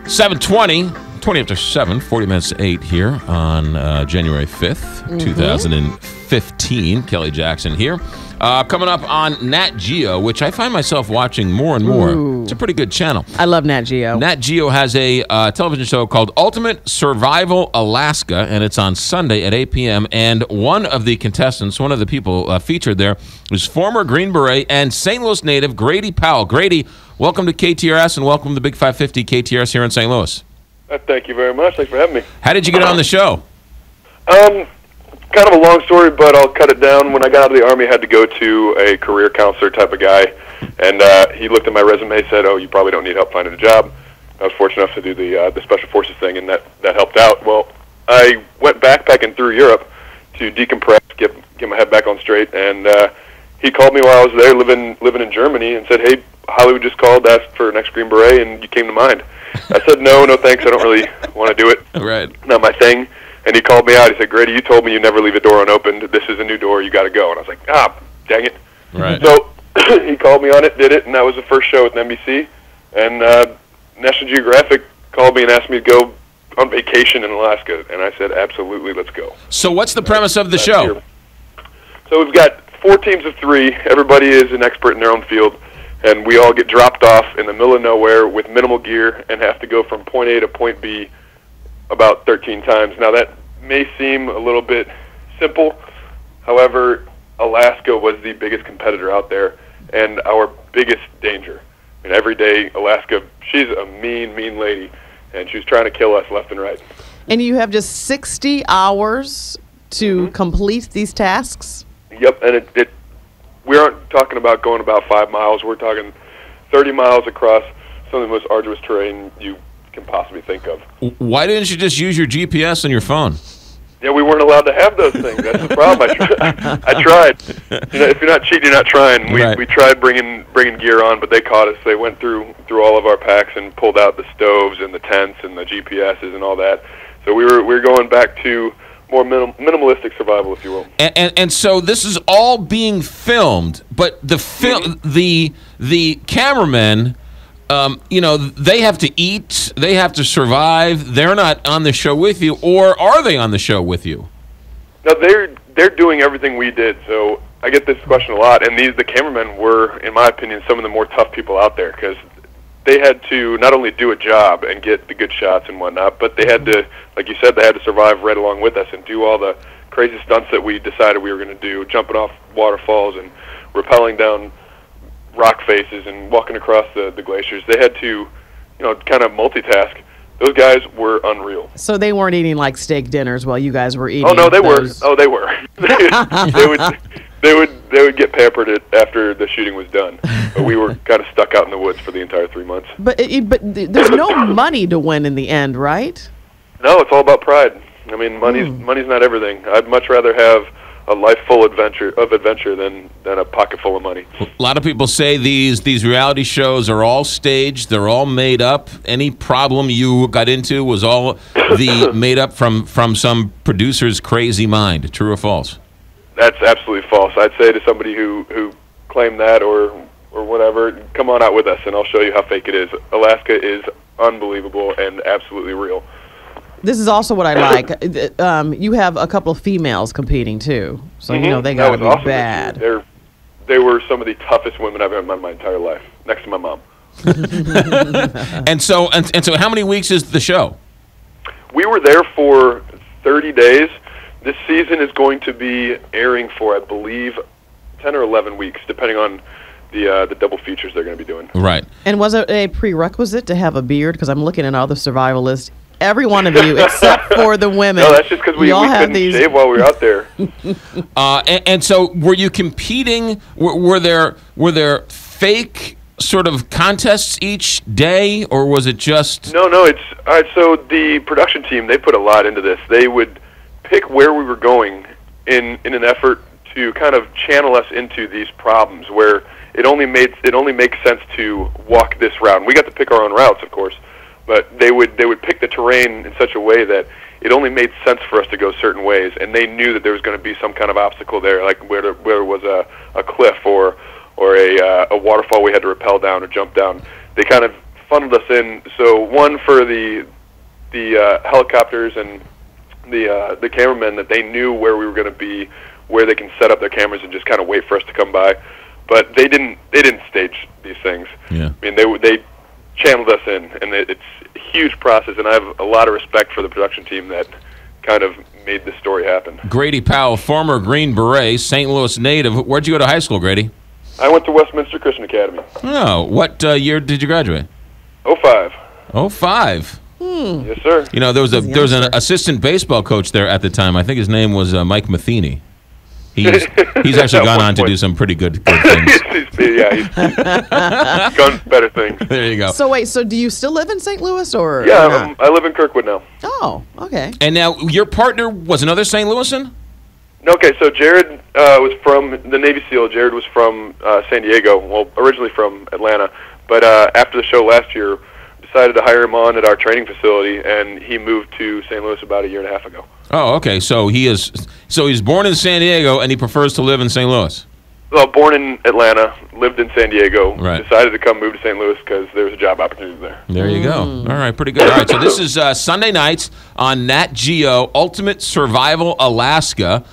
7:20, 20 after 7, 40 minutes to 8 here on January 5th, 2015. Kelly Jackson here. Coming up on Nat Geo, which I find myself watching more and more. Ooh. It's a pretty good channel. I love Nat Geo. Nat Geo has a television show called Ultimate Survival Alaska, and it's on Sunday at 8 p.m. And one of the contestants, one of the people featured there, is former Green Beret and St. Louis native Grady Powell. Grady, welcome to KTRS and welcome to Big 550 KTRS here in St. Louis. Thank you very much. Thanks for having me. How did you get on the show? Kind of a long story, but I'll cut it down. When I got out of the Army, I had to go to a career counselor type of guy, and he looked at my resume, said, "Oh, you probably don't need help finding a job." I was fortunate enough to do the Special Forces thing, and that helped out. Well, I went backpacking through Europe to decompress, get my head back on straight, and he called me while I was there living in Germany and said, "Hey, Hollywood just called, asked for an ex-Green Beret, and you came to mind." I said, no thanks, I don't really want to do it. Right. Not my thing. And he called me out. He said, "Grady, you told me you never leave a door unopened. This is a new door. You got to go." And I was like, dang it. Right. So he called me on it, did it, and that was the first show with NBC. And National Geographic called me and asked me to go on vacation in Alaska. And I said, absolutely, let's go. So what's the premise of the show? Here. So we've got 4 teams of 3. Everybody is an expert in their own field. And we all get dropped off in the middle of nowhere with minimal gear and have to go from point A to point B about 13 times. Now, that may seem a little bit simple. However, Alaska was the biggest competitor out there and our biggest danger. I mean, every day, Alaska, she's a mean, mean lady, and she's trying to kill us left and right. And you have just 60 hours to complete these tasks? Yep, and we aren't talking about going about 5 miles. We're talking 30 miles across some of the most arduous terrain you can possibly think of. Why didn't you just use your GPS on your phone? Yeah, we weren't allowed to have those things. That's the problem. I tried. You know, if you're not cheating, you're not trying. We tried bringing gear on, but they caught us. They went through all of our packs and pulled out the stoves and the tents and the GPSs and all that. So we were going back to more minimalistic survival, if you will. And so this is all being filmed, but the the cameramen, they have to eat, they have to survive. They're not on the show with you, or are they on the show with you? No, they're doing everything we did. So I get this question a lot, and the cameramen were, in my opinion, some of the more tough people out there because they had to not only do a job and get the good shots and whatnot, but they had to, like you said, they had to survive right along with us and do all the crazy stunts that we decided we were going to do, jumping off waterfalls and rappelling down rock faces and walking across the glaciers. They had to, kind of multitask. Those guys were unreal. So they weren't eating like steak dinners while you guys were eating. Oh no, they those. were. Oh, they were. They would get pampered after the shooting was done. But we were kind of stuck out in the woods for the entire 3 months. But there's no money to win in the end, right? No, it's all about pride. I mean, money's not everything. I'd much rather have a life full of adventure than a pocket full of money. A lot of people say these reality shows are all staged. They're all made up. Any problem you got into was all made up from some producer's crazy mind. True or false? That's absolutely false. I'd say to somebody who claimed that or whatever, come on out with us and I'll show you how fake it is. Alaska is unbelievable and absolutely real. This is also what I like. You have a couple of females competing too, so they got to be awesome. bad. They were some of the toughest women I've ever met in my entire life, next to my mom. And so how many weeks is the show? We were there for 30 days. This season is going to be airing for, I believe, 10 or 11 weeks, depending on the double features they're going to be doing. Right. And was it a prerequisite to have a beard? Because I'm looking at all the survivalists. Every one of you, except for the women. No, that's just because we couldn't shave while we were out there. And so, were you competing? Were there fake sort of contests each day, or was it just? No. It's all right. So the production team, they put a lot into this. They would pick where we were going in an effort to kind of channel us into these problems where it only makes sense to walk this route. And we got to pick our own routes, of course. But they would pick the terrain in such a way that it only made sense for us to go certain ways, and they knew that there was going to be some kind of obstacle there, like where there was a cliff or a waterfall we had to rappel down or jump down. They kind of funneled us in. So one for the helicopters and the cameramen, that they knew where we were going to be, where they can set up their cameras and just kind of wait for us to come by. But they didn't stage these things. Yeah. I mean, they channeled us in, and it's a huge process. And I have a lot of respect for the production team that kind of made this story happen. Grady Powell, former Green Beret, St. Louis native. Where'd you go to high school, Grady? I went to Westminster Christian Academy. Oh, what year did you graduate? 05. 05. Yes, sir. You know, there was an assistant baseball coach there at the time. I think his name was Mike Matheny. He's actually gone on to do some pretty good things. he's done better things. There you go. So wait, do you still live in St. Louis or? Yeah, I live in Kirkwood now. Oh, okay. And now your partner was another St. Louisan? Okay, so Jared was from the Navy SEAL. Jared was from San Diego, well, originally from Atlanta. But after the show last year, decided to hire him on at our training facility, and he moved to St. Louis about a year and a half ago. Oh, okay. So he's born in San Diego, and he prefers to live in St. Louis. Well, born in Atlanta, lived in San Diego, right. Decided to come move to St. Louis because there was a job opportunity there. There you go. All right, pretty good. All right, so this is Sunday nights on Nat Geo, Ultimate Survival Alaska.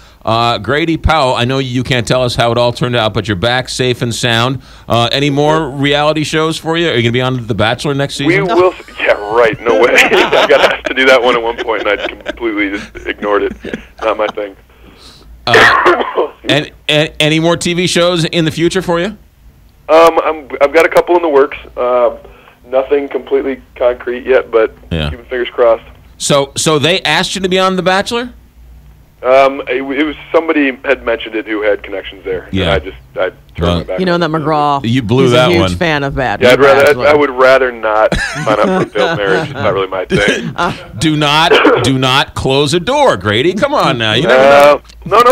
Grady Powell, I know you can't tell us how it all turned out, but you're back safe and sound. Any more reality shows for you? Are you going to be on The Bachelor next season? We will. Yeah, right. No way. I got asked to do that one at one point, and I completely just ignored it. Not my thing. And any more TV shows in the future for you? I've got a couple in the works. Nothing completely concrete yet, but keeping fingers crossed. So they asked you to be on The Bachelor? It was somebody had mentioned it who had connections there. Yeah. And I turned my back. You know that McGraw. You blew he's that a huge one. fan of that. Yeah, I would rather not sign up for a failed marriage. It's not really my thing. Do not close a door, Grady. Come on now. You never know. No.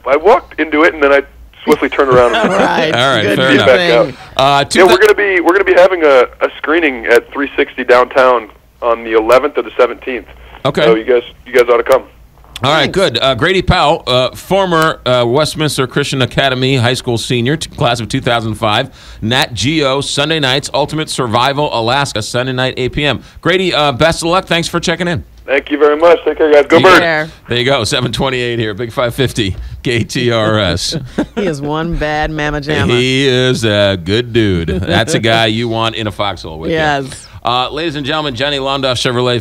I walked into it and then I swiftly turned around. And All right. Fair enough. Back out. We're gonna be having a screening at 360 downtown on the 11th or the 17th. Okay. So you guys ought to come. All right, good. Grady Powell, former Westminster Christian Academy high school senior, class of 2005. Nat Geo, Sunday nights, Ultimate Survival Alaska, Sunday night, 8 p.m. Grady, best of luck. Thanks for checking in. Thank you very much. Take care, guys. Go Birds. There you go, 728 here, Big 550, KTRS. He is one bad mamma jamma. He is a good dude. That's a guy you want in a foxhole with you. Yes. Ladies and gentlemen, Jenny Londoff Chevrolet.